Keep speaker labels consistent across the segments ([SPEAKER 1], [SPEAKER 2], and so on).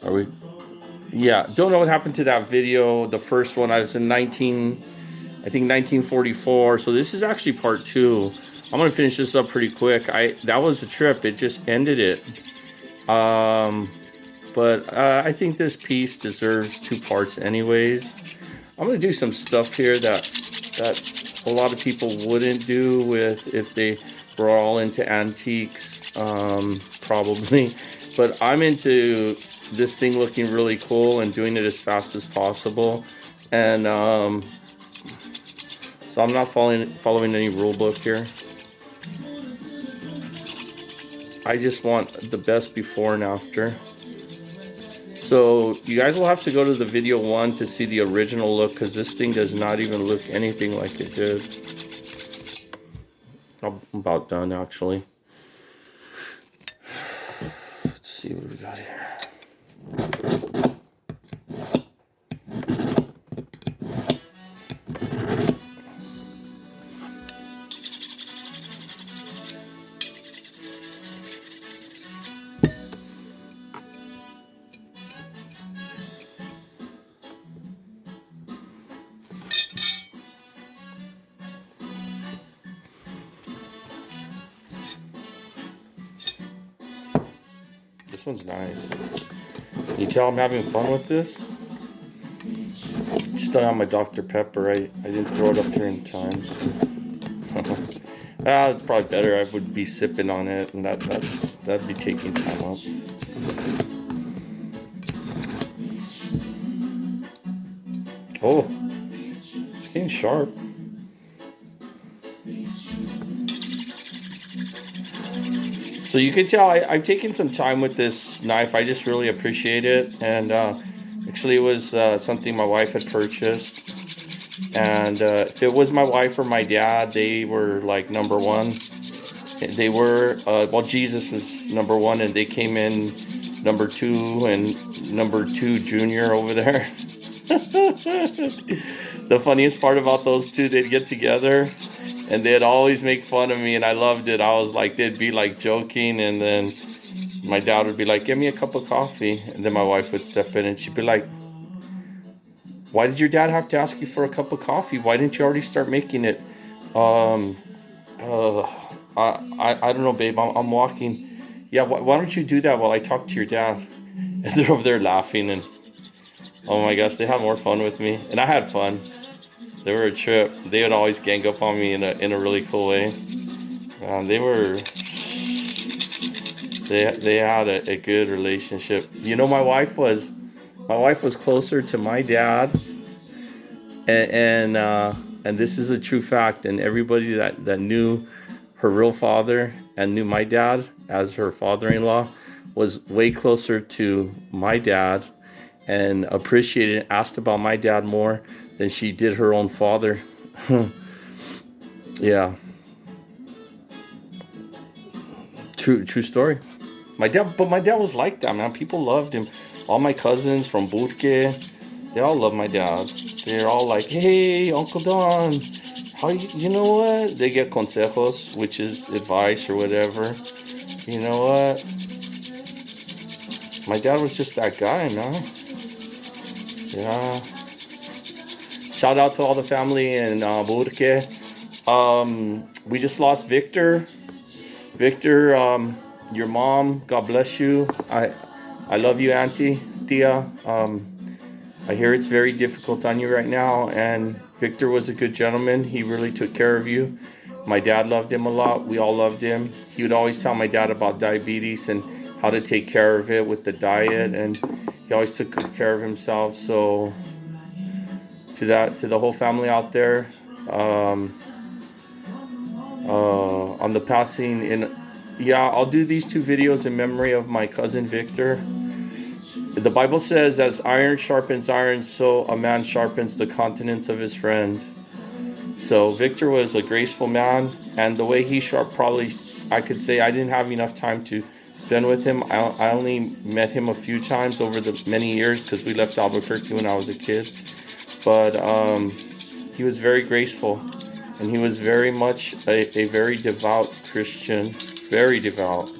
[SPEAKER 1] Are we? Yeah, don't know what happened to that video. The first one I was in 1944. So this is actually part two. I'm gonna finish this up pretty quick. That was a trip. It just ended it. But I think this piece deserves two parts, anyways. I'm gonna do some stuff here that a lot of people wouldn't do with if they were all into antiques, probably. But I'm into this thing looking really cool and doing it as fast as possible. And so I'm not following any rule book here. I just want the best before and after. So you guys will have to go to the video one to see the original look, because this thing does not even look anything like it did. I'm about done, actually. Let's see what we got here. This one's nice. You tell I'm having fun with this? Just don't have my Dr. Pepper. I didn't throw it up here in time. It's probably better. I would be sipping on it, and that'd be taking time up. Oh, it's getting sharp. So you can tell I've taken some time with this knife. I just really appreciate it. And actually, it was something my wife had purchased. And if it was my wife or my dad, they were like number one. They were, well, Jesus was number one, and they came in number two and number two junior over there. The funniest part about those two, they'd get together and they'd always make fun of me, and I loved it. I was like, they'd be like joking, and then my dad would be like, "Give me a cup of coffee," and then my wife would step in and she'd be like, "Why did your dad have to ask you for a cup of coffee? Why didn't you already start making it?" Um, uh, I don't know, babe. I'm walking. Yeah, why don't you do that while I talk to your dad? And they're over there laughing, and oh my gosh, they had more fun with me, and I had fun. They were a trip. They would always gang up on me in a really cool way. They had a good relationship. You know, my wife was closer to my dad, and this is a true fact. And everybody that knew her real father and knew my dad as her father-in-law was way closer to my dad and appreciated and asked about my dad more than she did her own father. Yeah, true story. My dad was like that, man. People loved him. All my cousins from Burke, they all love my dad. They're all like, "Hey, Uncle Don, you know what?" They get consejos, which is advice or whatever. You know what? My dad was just that guy, man. Yeah. Shout out to all the family in Burke. We just lost Victor. Victor, your mom, God bless you. I love you, Auntie Tia. I hear it's very difficult on you right now, and Victor was a good gentleman. He really took care of you. My dad loved him a lot. We all loved him. He would always tell my dad about diabetes and how to take care of it with the diet, and he always took good care of himself. So to the whole family out there, on the passing in, yeah, I'll do these two videos in memory of my cousin Victor. The Bible says, as iron sharpens iron, so a man sharpens the countenance of his friend. So Victor was a graceful man, and the way he sharp, probably I could say I didn't have enough time to spend with him. I only met him a few times over the many years because we left Albuquerque when I was a kid. But he was very graceful, and he was very much a very devout Christian, very devout.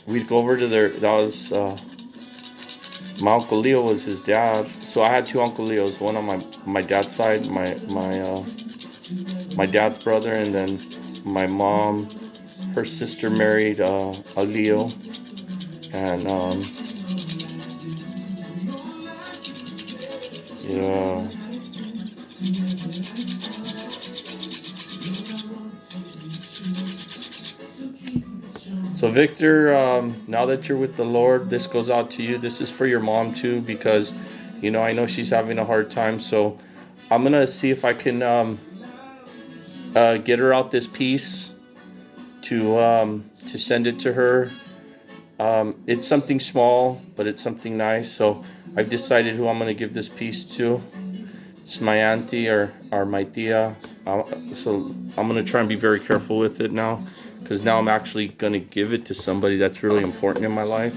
[SPEAKER 1] we'd go over to that was my Uncle Leo was his dad. So I had two Uncle Leos, one on my dad's side, my dad's brother, and then my mom, her sister married a Leo, and yeah. So Victor, now that you're with the Lord, this goes out to you. This is for your mom too, because I know she's having a hard time. So I'm gonna see if I can get her out this piece to send it to her. It's something small, but it's something nice. So I've decided who I'm gonna give this piece to. It's my auntie or my tia. So I'm gonna try and be very careful with it now, because now I'm actually gonna give it to somebody that's really important in my life.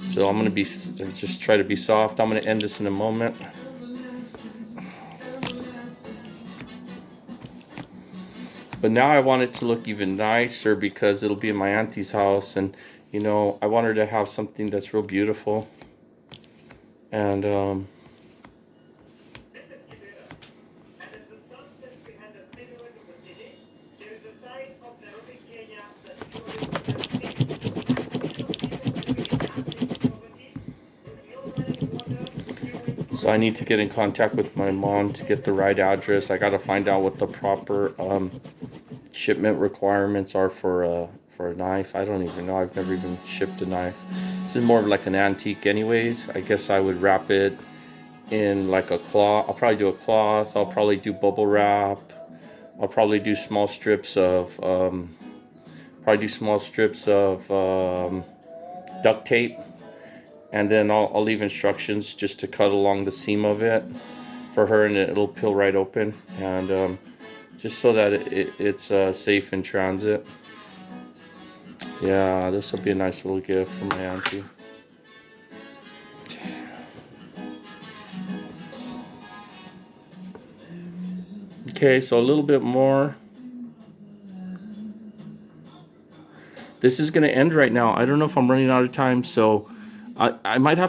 [SPEAKER 1] So I'm gonna just try to be soft. I'm gonna end this in a moment. But now I want it to look even nicer because it'll be in my auntie's house, and I want her to have something that's real beautiful. And so I need to get in contact with my mom to get the right address. I got to find out what the proper shipment requirements are for a knife. I don't even know. I've never even shipped a knife. This is more of like an antique anyways. I guess I would wrap it in like a cloth. I'll probably do a cloth. I'll probably do bubble wrap. I'll probably do small strips of duct tape, and then I'll leave instructions just to cut along the seam of it for her, and it'll peel right open, and just so that it's safe in transit. Yeah, this will be a nice little gift from my auntie. Okay, so a little bit more. This is going to end right now. I don't know if I'm running out of time, so I might have